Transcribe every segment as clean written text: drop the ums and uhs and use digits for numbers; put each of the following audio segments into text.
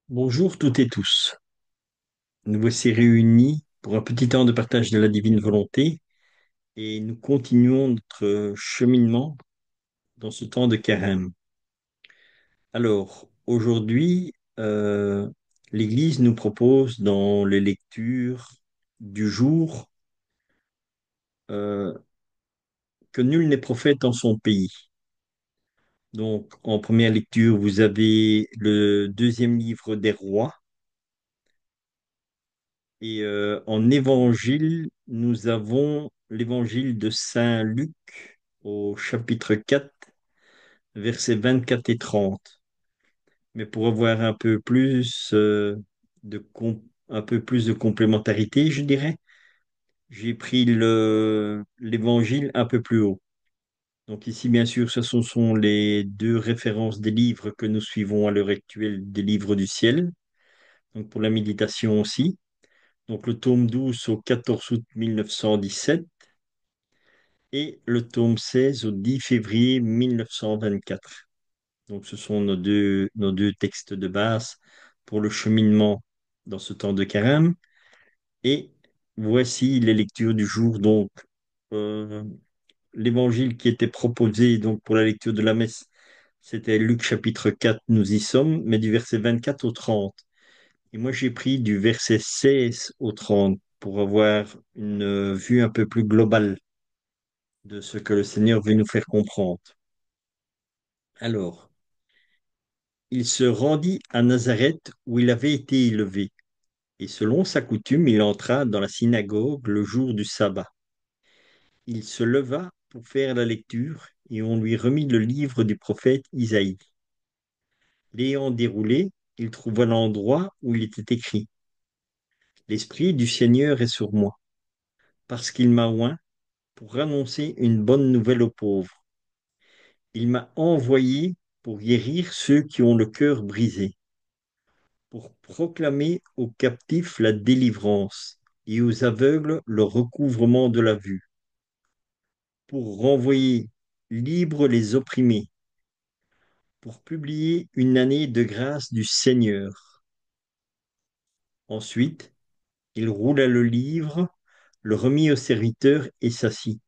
Bonjour toutes et tous. Nous voici réunis pour un petit temps de partage de la divine volonté et nous continuons notre cheminement dans ce temps de carême. Alors, aujourd'hui, l'Église nous propose dans les lectures du jour euh, que nul n'est prophète en son pays. Donc, en première lecture, vous avez le deuxième livre des rois. Et en évangile, nous avons l'évangile de Saint Luc au chapitre 4, versets 24 et 30. Mais pour avoir un peu plus de complémentarité, je dirais, j'ai pris l'évangile un peu plus haut. Donc ici, bien sûr, sont les deux références des livres que nous suivons à l'heure actuelle, des livres du ciel. Donc pour la méditation aussi. Donc le tome 12 au 14 août 1917 et le tome 16 au 10 février 1924. Donc ce sont nos deux textes de base pour le cheminement dans ce temps de carême. Et voici les lectures du jour. Donc euh, l'évangile qui était proposé donc pour la lecture de la messe, c'était Luc chapitre 4, nous y sommes, mais du verset 24 au 30. Et moi j'ai pris du verset 16 au 30 pour avoir une vue un peu plus globale de ce que le Seigneur veut nous faire comprendre. Alors, il se rendit à Nazareth où il avait été élevé, et selon sa coutume, il entra dans la synagogue le jour du sabbat. Il se leva pour faire la lecture, et on lui remit le livre du prophète Isaïe. L'ayant déroulé, il trouva l'endroit où il était écrit: L'Esprit du Seigneur est sur moi, parce qu'il m'a oint pour annoncer une bonne nouvelle aux pauvres. Il m'a envoyé pour guérir ceux qui ont le cœur brisé, pour proclamer aux captifs la délivrance et aux aveugles le recouvrement de la vue, pour renvoyer libres les opprimés, pour publier une année de grâce du Seigneur. Ensuite, il roula le livre, le remit au serviteur et s'assit.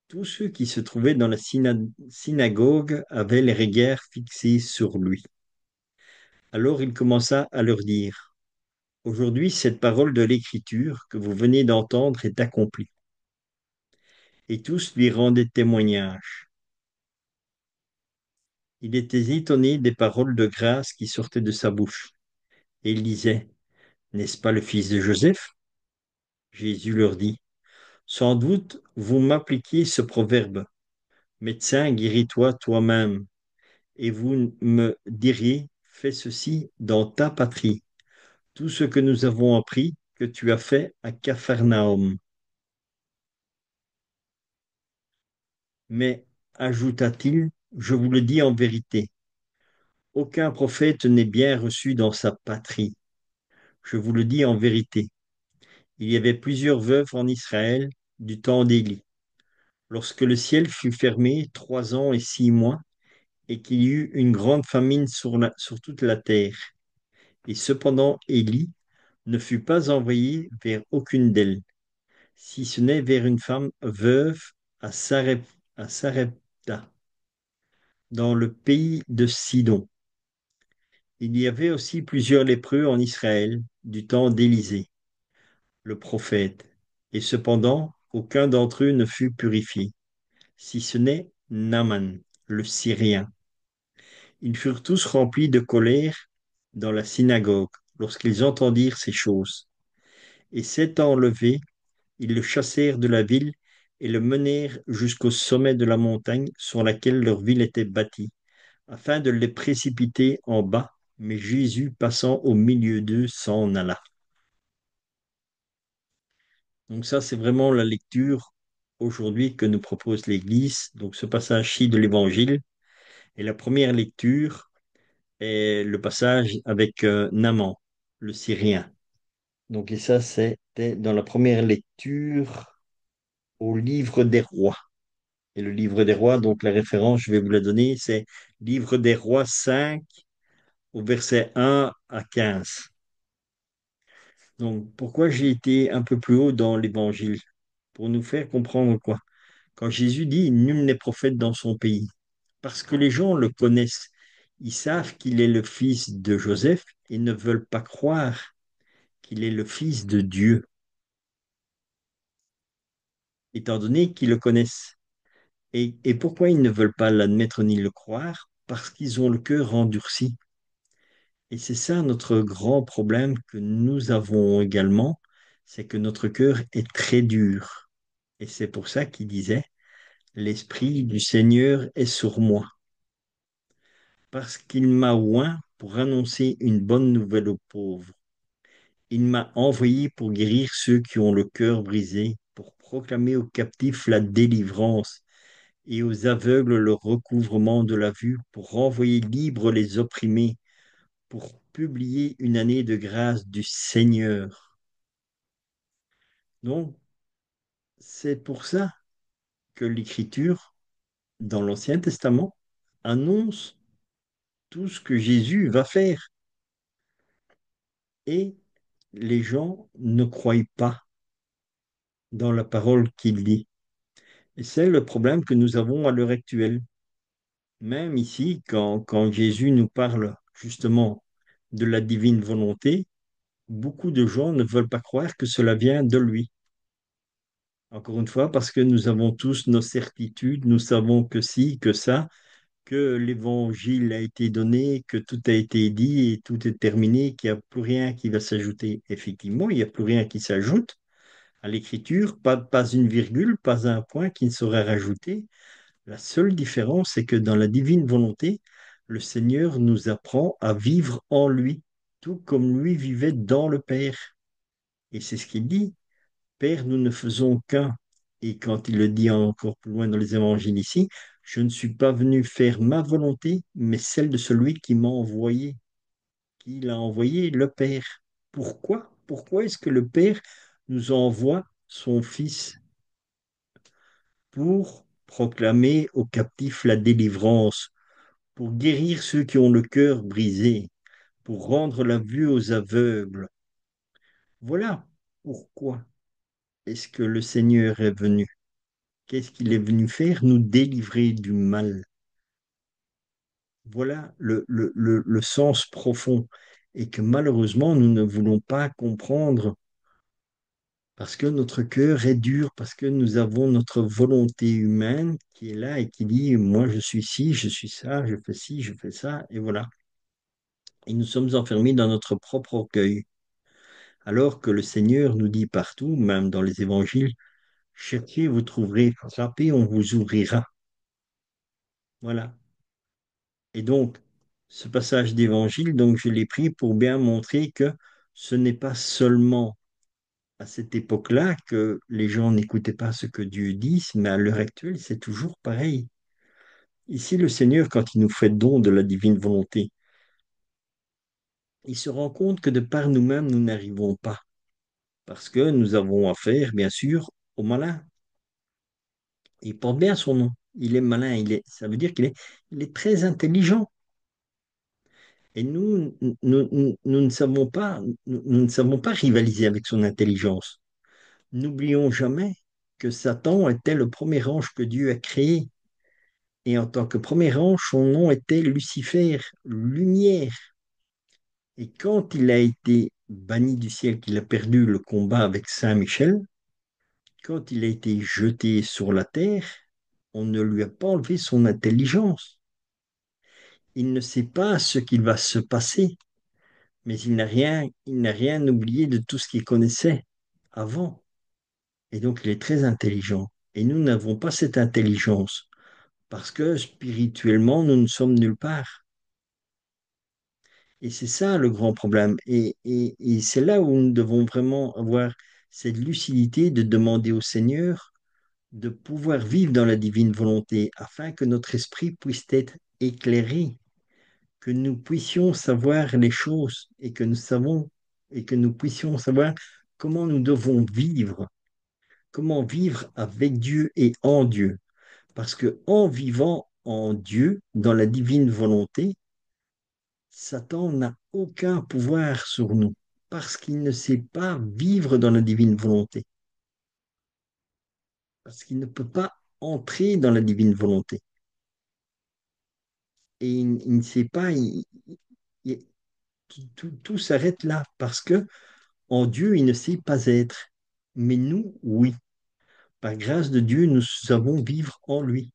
Tous ceux qui se trouvaient dans la synagogue avaient les regards fixés sur lui. Alors il commença à leur dire: Aujourd'hui, cette parole de l'Écriture que vous venez d'entendre est accomplie. Et tous lui rendaient témoignage. Il était étonné des paroles de grâce qui sortaient de sa bouche. Et il disait: N'est-ce pas le fils de Joseph? Jésus leur dit: Sans doute vous m'appliquiez ce proverbe: Médecin, guéris-toi toi-même. Et vous me diriez: Fais ceci dans ta patrie. Tout ce que nous avons appris que tu as fait à Capharnaüm. Mais, ajouta-t-il, je vous le dis en vérité, aucun prophète n'est bien reçu dans sa patrie. Je vous le dis en vérité. Il y avait plusieurs veuves en Israël du temps d'Élie, lorsque le ciel fut fermé 3 ans et 6 mois, et qu'il y eut une grande famine sur toute la terre. Et cependant Élie ne fut pas envoyé vers aucune d'elles, si ce n'est vers une femme veuve à Sarepta, dans le pays de Sidon. Il y avait aussi plusieurs lépreux en Israël du temps d'Élisée, le prophète, et cependant aucun d'entre eux ne fut purifié, si ce n'est Naaman, le Syrien. Ils furent tous remplis de colère dans la synagogue lorsqu'ils entendirent ces choses. Et s'étant levés, ils le chassèrent de la ville et le menèrent jusqu'au sommet de la montagne sur laquelle leur ville était bâtie, afin de les précipiter en bas. Mais Jésus, passant au milieu d'eux, s'en alla. Donc ça, c'est vraiment la lecture aujourd'hui que nous propose l'Église. Donc ce passage-ci de l'Évangile. Et la première lecture est le passage avec Naaman, le Syrien. Donc et ça, c'était dans la première lecture au livre des rois. Et le livre des rois, donc la référence, je vais vous la donner, c'est Livre des rois 5 au verset 1 à 15. Donc, pourquoi j'ai été un peu plus haut dans l'évangile? Pour nous faire comprendre quoi? Quand Jésus dit, nul n'est prophète dans son pays, parce que les gens le connaissent, ils savent qu'il est le fils de Joseph et ne veulent pas croire qu'il est le fils de Dieu, étant donné qu'ils le connaissent. Et pourquoi ils ne veulent pas l'admettre ni le croire? Parce qu'ils ont le cœur endurci. Et c'est ça notre grand problème que nous avons également, c'est que notre cœur est très dur. Et c'est pour ça qu'il disait, l'Esprit du Seigneur est sur moi, parce qu'il m'a oint pour annoncer une bonne nouvelle aux pauvres. Il m'a envoyé pour guérir ceux qui ont le cœur brisé, pour proclamer aux captifs la délivrance et aux aveugles le recouvrement de la vue, pour renvoyer libres les opprimés, pour publier une année de grâce du Seigneur. Donc, c'est pour ça que l'Écriture, dans l'Ancien Testament, annonce tout ce que Jésus va faire. Et les gens ne croient pas dans la parole qu'il dit. Et c'est le problème que nous avons à l'heure actuelle. Même ici, quand Jésus nous parle justement de la divine volonté, beaucoup de gens ne veulent pas croire que cela vient de lui. Encore une fois, parce que nous avons tous nos certitudes, nous savons que si, que ça, que l'évangile a été donné, que tout a été dit et tout est terminé, qu'il n'y a plus rien qui va s'ajouter. Effectivement, il n'y a plus rien qui s'ajoute à l'écriture, pas une virgule, pas un point qui ne sera rajouté. La seule différence, c'est que dans la divine volonté, le Seigneur nous apprend à vivre en lui, tout comme lui vivait dans le Père. Et c'est ce qu'il dit. Père, nous ne faisons qu'un. Et quand il le dit encore plus loin dans les évangiles ici, je ne suis pas venu faire ma volonté, mais celle de celui qui m'a envoyé, qui l'a envoyé, le Père. Pourquoi? Pourquoi est-ce que le Père nous envoie son Fils pour proclamer aux captifs la délivrance, pour guérir ceux qui ont le cœur brisé, pour rendre la vue aux aveugles? Voilà pourquoi est-ce que le Seigneur est venu. Qu'est-ce qu'il est venu faire? Nous délivrer du mal. Voilà le sens profond et que malheureusement nous ne voulons pas comprendre parce que notre cœur est dur, parce que nous avons notre volonté humaine qui est là et qui dit, moi je suis ci, je suis ça, je fais ci, je fais ça, et voilà. Et nous sommes enfermés dans notre propre orgueil. Alors que le Seigneur nous dit partout, même dans les évangiles, cherchez, vous trouverez, frappez, on vous ouvrira. Voilà. Et donc, ce passage d'évangile, donc je l'ai pris pour bien montrer que ce n'est pas seulement à cette époque-là que les gens n'écoutaient pas ce que Dieu dit, mais à l'heure actuelle, c'est toujours pareil. Ici, le Seigneur, quand il nous fait don de la divine volonté, il se rend compte que de par nous-mêmes, nous n'arrivons pas, parce que nous avons affaire, bien sûr, au malin. Il porte bien son nom. Il est malin, ça veut dire il est très intelligent. Et nous ne savons pas, nous ne savons pas rivaliser avec son intelligence. N'oublions jamais que Satan était le premier ange que Dieu a créé. Et en tant que premier ange, son nom était Lucifer, lumière. Et quand il a été banni du ciel, qu'il a perdu le combat avec Saint Michel, quand il a été jeté sur la terre, on ne lui a pas enlevé son intelligence. Il ne sait pas ce qu'il va se passer, mais il n'a rien oublié de tout ce qu'il connaissait avant. Et donc, il est très intelligent. Et nous n'avons pas cette intelligence parce que spirituellement, nous ne sommes nulle part. Et c'est ça le grand problème. Et c'est là où nous devons vraiment avoir cette lucidité de demander au Seigneur de pouvoir vivre dans la divine volonté afin que notre esprit puisse être éclairé, que nous puissions savoir les choses et que nous puissions savoir comment nous devons vivre, comment vivre avec Dieu et en Dieu. Parce que en vivant en Dieu, dans la divine volonté, Satan n'a aucun pouvoir sur nous parce qu'il ne sait pas vivre dans la divine volonté, parce qu'il ne peut pas entrer dans la divine volonté. Et il ne sait pas, il- tout s'arrête là parce que en Dieu, il ne sait pas être. Mais nous, oui. Par grâce de Dieu, nous savons vivre en lui.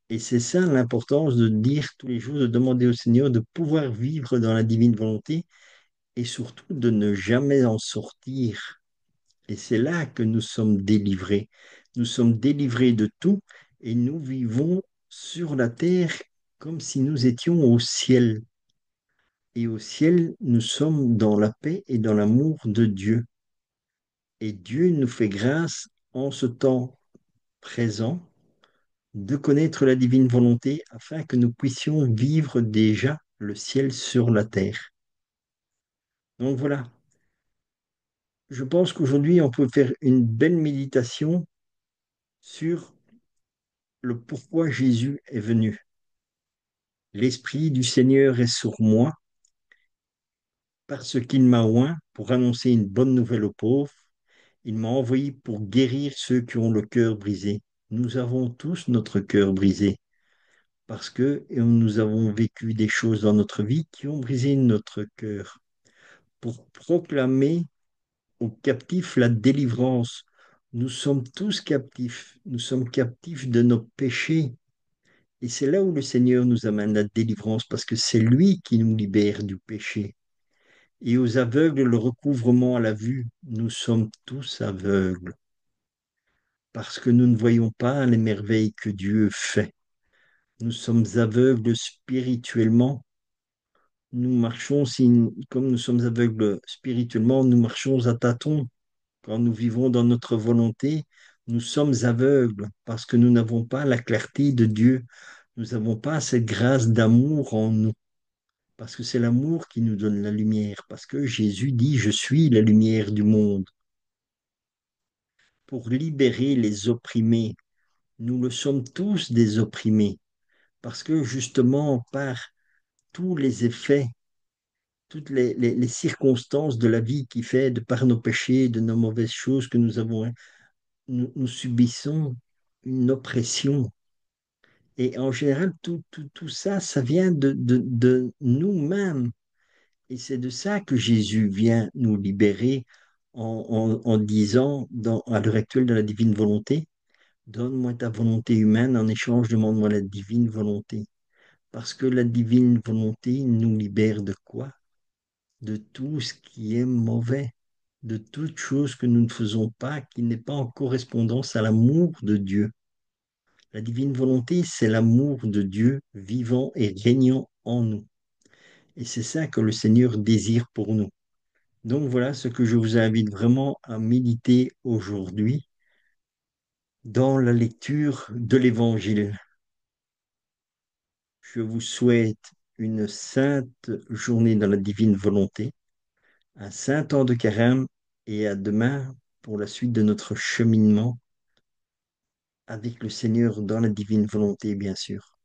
Et c'est ça l'importance de dire tous les jours, de demander au Seigneur de pouvoir vivre dans la divine volonté et surtout de ne jamais en sortir. Et c'est là que nous sommes délivrés. Nous sommes délivrés de tout et nous vivons sur la terre comme si nous étions au ciel. Et au ciel, nous sommes dans la paix et dans l'amour de Dieu. Et Dieu nous fait grâce en ce temps présent de connaître la divine volonté afin que nous puissions vivre déjà le ciel sur la terre. Donc voilà, je pense qu'aujourd'hui, on peut faire une belle méditation sur le pourquoi Jésus est venu. L'Esprit du Seigneur est sur moi parce qu'il m'a oint pour annoncer une bonne nouvelle aux pauvres. Il m'a envoyé pour guérir ceux qui ont le cœur brisé. Nous avons tous notre cœur brisé parce que nous avons vécu des choses dans notre vie qui ont brisé notre cœur. Pour proclamer aux captifs la délivrance. Nous sommes tous captifs. Nous sommes captifs de nos péchés. Et c'est là où le Seigneur nous amène la délivrance parce que c'est lui qui nous libère du péché. Et aux aveugles, le recouvrement à la vue, nous sommes tous aveugles parce que nous ne voyons pas les merveilles que Dieu fait. Nous sommes aveugles spirituellement. Nous marchons, comme nous sommes aveugles spirituellement, nous marchons à tâtons. Quand nous vivons dans notre volonté, nous sommes aveugles parce que nous n'avons pas la clarté de Dieu. Nous n'avons pas cette grâce d'amour en nous. Parce que c'est l'amour qui nous donne la lumière. Parce que Jésus dit, je suis la lumière du monde. Pour libérer les opprimés, nous le sommes tous des opprimés. Parce que justement, par tous les effets, toutes les circonstances de la vie qui fait, de par nos péchés, de nos mauvaises choses que nous avons, nous subissons une oppression. Et en général, tout ça, ça vient de nous-mêmes. Et c'est de ça que Jésus vient nous libérer en disant, à l'heure actuelle de la divine volonté, donne-moi ta volonté humaine, en échange, demande-moi la divine volonté. Parce que la divine volonté nous libère de quoi? De tout ce qui est mauvais, de toute chose que nous ne faisons pas, qui n'est pas en correspondance à l'amour de Dieu. La divine volonté, c'est l'amour de Dieu vivant et régnant en nous. Et c'est ça que le Seigneur désire pour nous. Donc voilà ce que je vous invite vraiment à méditer aujourd'hui dans la lecture de l'Évangile. Je vous souhaite une sainte journée dans la divine volonté, un saint temps de carême et à demain pour la suite de notre cheminement avec le Seigneur dans la divine volonté, bien sûr.